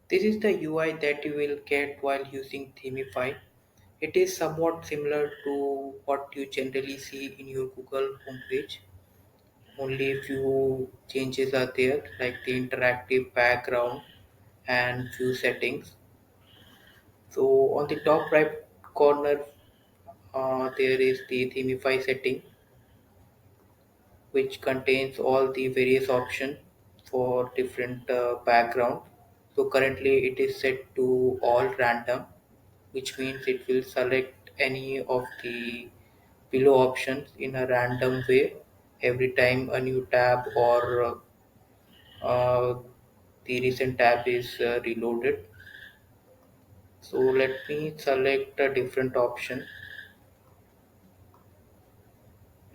This is the UI that you will get while using Themefy. It is somewhat similar to what you generally see in your Google homepage. Only a few changes are there, like the interactive background and few settings. So on the top right corner, there is the Themify setting, which contains all the various options for different background. So currently it is set to all random, which means it will select any of the below options in a random way every time a new tab or the recent tab is reloaded. So let me select a different option.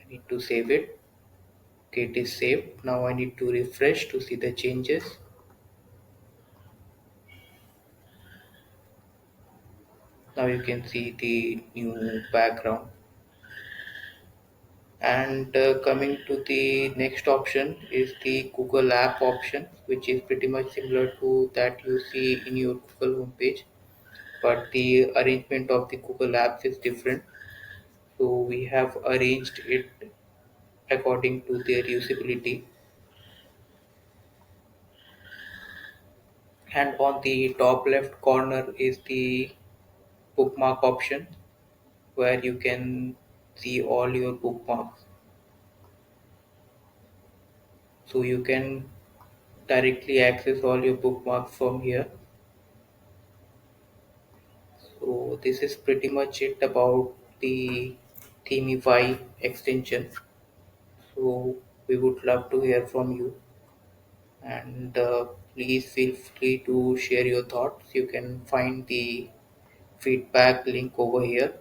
I need to save it. Okay, it is saved. Now I need to refresh to see the changes. Now you can see the new background. And coming to the next option is the Google app option, which is pretty much similar to that you see in your Google homepage, but the arrangement of the Google apps is different. So we have arranged it according to their usability. And on the top left corner is the bookmark option, where you can see all your bookmarks. So you can directly access all your bookmarks from here. So this is pretty much it about the Themify extension. So we would love to hear from you, and please feel free to share your thoughts. You can find the feedback link over here.